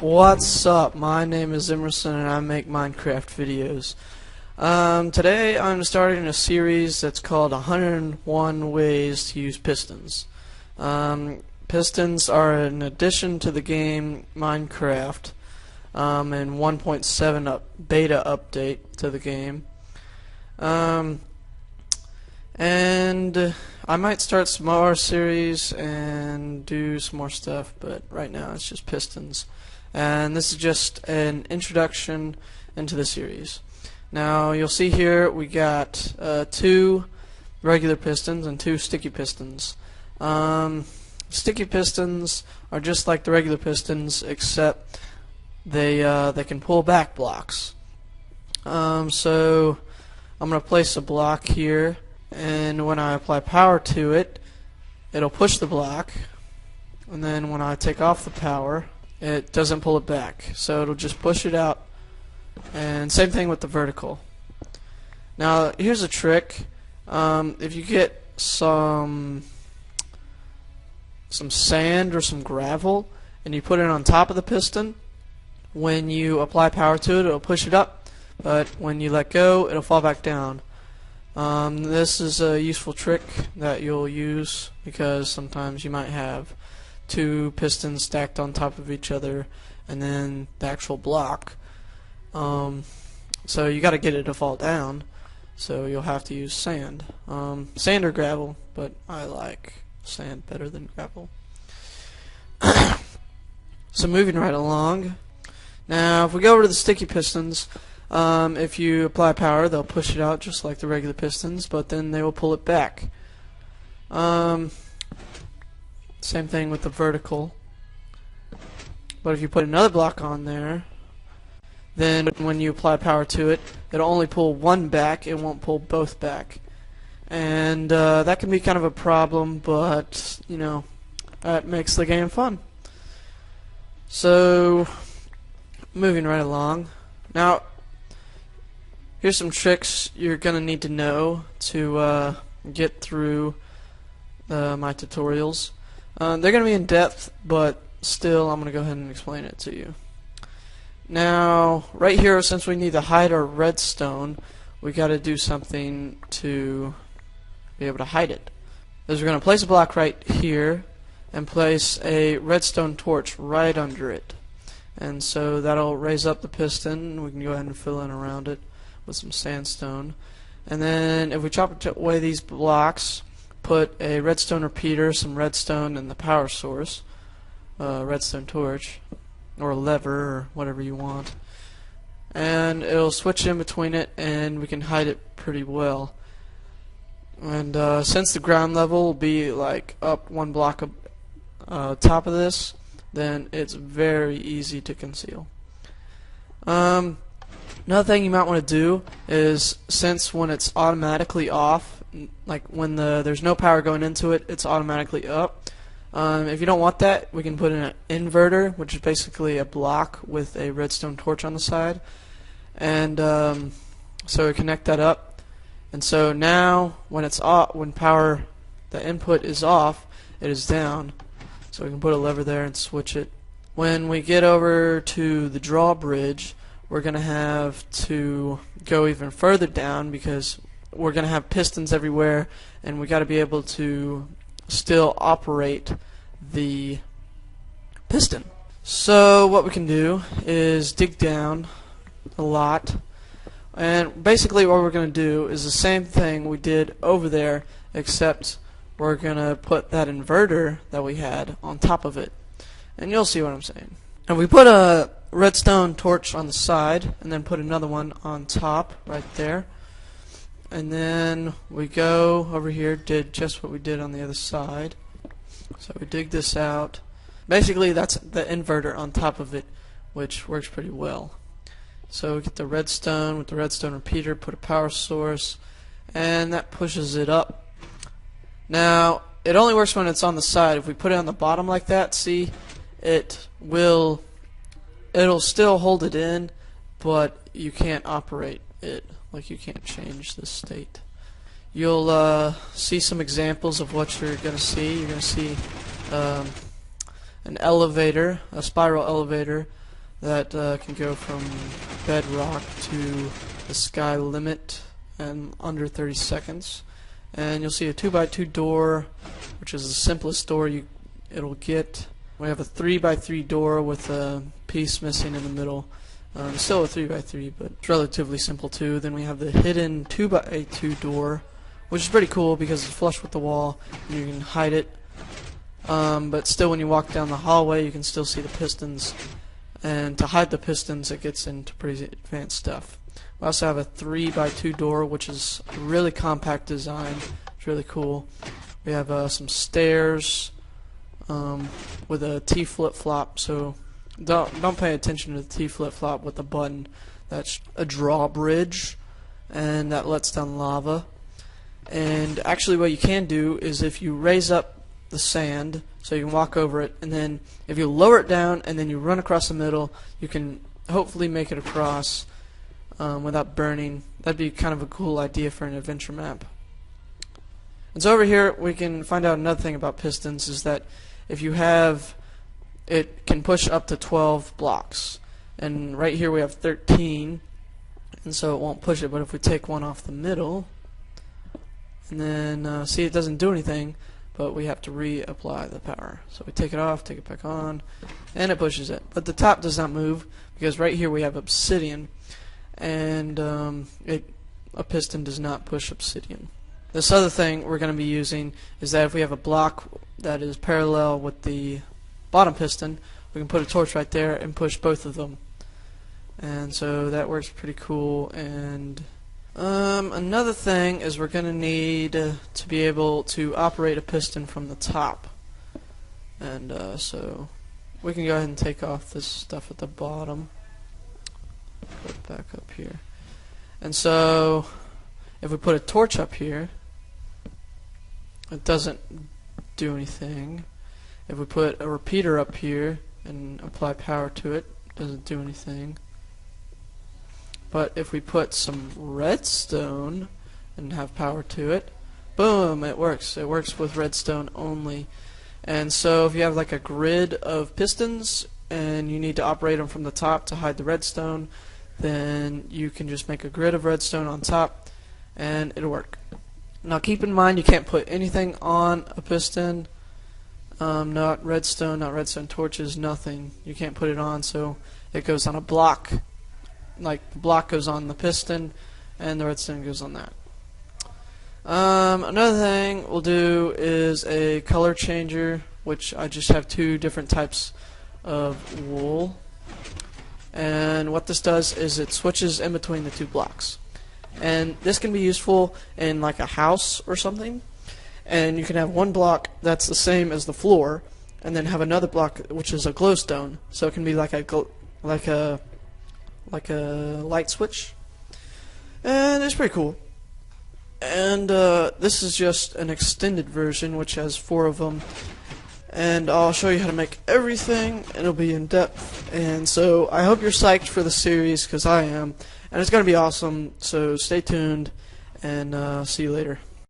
What's up? My name is Emerson and I make Minecraft videos. Today I'm starting a series that's called 101 Ways to Use Pistons. Pistons are an addition to the game Minecraft and 1.7 beta update to the game. And I might start some more series and do some more stuff, but right now it's just Pistons. And this is just an introduction into the series. Now you'll see here we got 2 regular pistons and 2 sticky pistons. Sticky pistons are just like the regular pistons, except they can pull back blocks. So I'm going to place a block here, and when I apply power to it, it'll push the block, and then when I take off the power, it doesn't pull it back, so it'll just push it out. And same thing with the vertical. Now here's a trick. If you get some sand or some gravel and you put it on top of the piston, when you apply power to it, it'll push it up, but when you let go, it'll fall back down. This is a useful trick that you'll use because sometimes you might have 2 pistons stacked on top of each other and then the actual block. So you got to get it to fall down, so you'll have to use sand. Sand or gravel, but I like sand better than gravel. So moving right along. Now if we go over to the sticky pistons, if you apply power, they'll push it out just like the regular pistons, but then they will pull it back. Same thing with the vertical. But if you put another block on there, then when you apply power to it, it'll only pull one back, it won't pull both back. And that can be kind of a problem, but you know, that makes the game fun. So moving right along. Now here's some tricks you're gonna need to know to get through my tutorials. They're going to be in depth, but still I'm going to go ahead and explain it to you. Now, right here, since we need to hide our redstone, we got to do something to be able to hide it. Is we're going to place a block right here and place a redstone torch right under it. And so that'll raise up the piston. We can go ahead and fill in around it with some sandstone. And then if we chop away these blocks, put a redstone repeater, some redstone, and the power source, redstone torch, or a lever, or whatever you want, and it'll switch in between it, and we can hide it pretty well. And since the ground level will be like up 1 block top of this, then it's very easy to conceal. Another thing you might want to do is, since when it's automatically off, like when there's no power going into it, it's automatically up. If you don't want that, we can put in an inverter, which is basically a block with a redstone torch on the side, and so we connect that up. And so now, when it's off, when power, the input is off, it is down. So we can put a lever there and switch it. When we get over to the drawbridge, we're going to have to go even further down because we're going to have pistons everywhere, and we got to be able to still operate the piston. So what we can do is dig down a lot, and basically what we're going to do is the same thing we did over there, except we're going to put that inverter that we had on top of it, and you'll see what I'm saying. And we put a redstone torch on the side and then put another one on top right there. And then we go over here, did just what we did on the other side. So we dig this out. Basically that's the inverter on top of it, which works pretty well. So we get the redstone with the redstone repeater, put a power source, and that pushes it up. Now it only works when it's on the side. If we put it on the bottom like that, see, it'll still hold it in, but you can't operate it. Like, you can't change the state. You'll see some examples of what you're going to see. You're going to see an elevator, a spiral elevator, that can go from bedrock to the sky limit in under 30 seconds. And you'll see a 2x2 door, which is the simplest door it'll get. We have a 3x3 door with a piece missing in the middle. Still a 3x3, but it's relatively simple too. Then we have the hidden 2x2 door, which is pretty cool because it's flush with the wall and you can hide it. But still, when you walk down the hallway, you can still see the pistons. And to hide the pistons, it gets into pretty advanced stuff. We also have a 3x2 door, which is a really compact design. It's really cool. We have some stairs with a T flip-flop. So don't pay attention to the T flip-flop with the button. That's a drawbridge, and that lets down lava. And actually, what you can do is if you raise up the sand so you can walk over it, and then if you lower it down and then you run across the middle, you can hopefully make it across without burning. That'd be kind of a cool idea for an adventure map. And so over here we can find out another thing about pistons is that if you have, it can push up to 12 blocks, and right here we have 13, and so it won't push it. But if we take one off the middle, and then see, it doesn't do anything, but we have to reapply the power. So we take it off, take it back on, and it pushes it. But the top does not move because right here we have obsidian, and a piston does not push obsidian. This other thing we're going to be using is that if we have a block that is parallel with the bottom piston, we can put a torch right there and push both of them. And so that works pretty cool. And another thing is we're going to need to be able to operate a piston from the top. And so we can go ahead and take off this stuff at the bottom. Put it back up here. And so if we put a torch up here, it doesn't do anything. If we put a repeater up here and apply power to it, it doesn't do anything. But if we put some redstone and have power to it, boom, it works. It works with redstone only. And so if you have like a grid of pistons and you need to operate them from the top to hide the redstone, then you can just make a grid of redstone on top and it'll work. Now keep in mind you can't put anything on a piston, not redstone torches, nothing. You can't put it on, so it goes on a block. Like the block goes on the piston and the redstone goes on that. Another thing we'll do is a color changer, which I just have two different types of wool. And what this does is it switches in between the two blocks. And this can be useful in like a house or something. And you can have one block that's the same as the floor, and then have another block which is a glowstone. So it can be like a light switch. And it's pretty cool. And this is just an extended version which has 4 of them. And I'll show you how to make everything. It'll be in depth. And so I hope you're psyched for the series, because I am. And it's going to be awesome. So stay tuned, and see you later.